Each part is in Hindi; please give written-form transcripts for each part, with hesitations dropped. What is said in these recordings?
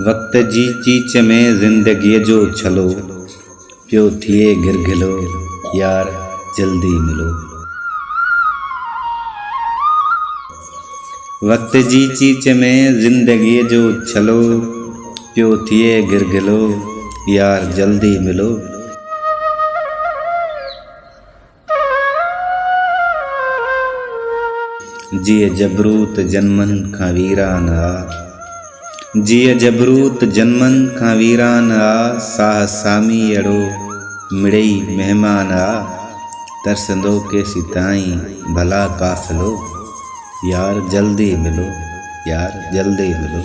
वक्त जी चीच में जिंदगी जो छलो, प्यो थिए गिरगिलो, यार जल्दी मिलो। वक्त जी चीच में जिंदगी जो छलो, प्यो थिए गिरगिलो, यार जल्दी मिलो। जिए जबरूत जन्मन खां वीरान आ, जिए जबरूत जन्मन खां वीरान आ, साह सामी अड़ो मिड़ई मेहमान आ, तरसंदो के सिताई भला काफ़िलो, यार जल्दी मिलो, यार जल्दी मिलो।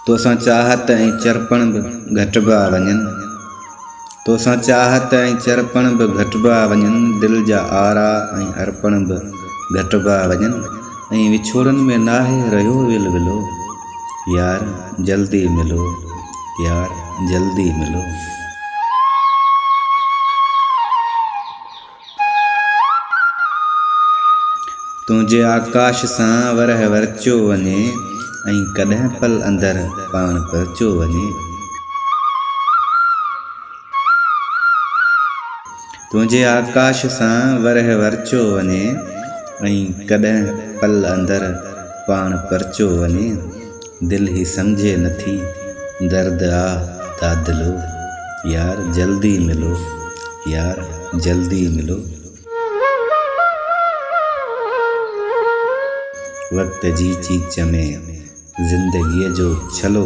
तोसां चाहत ऐं चरपण बि घटिबा वञनि, तोसां चाहत ऐं चरपण बि घटिबा वञनि, दिलि जा आरा ऐं अर्पण बि घटिबा वञनि, ऐं विछोड़नि में नाहे रहियो विलविलो, यार जल्दी मिलो, यार जल्दी मिलो। तुंहिंजे आकाश सां वरह वरचो वञे, ऐं कॾहिं पल अंदरि पाण परचो वञे। तुंहिंजे आकाश सां वरह वरचो वञे, ऐं कॾहिं पल अंदरि पाण परचो वञे। दिलि ही सम्झे नथी दर्द आ दादिलो, यार जल्दी मिलो, यार जल्दी मिलो। वक्त जी चीच में जिंदगीअ जो छलो,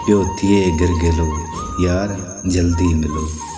पियो थिए गिरगिलो, यार जल्दी मिलो।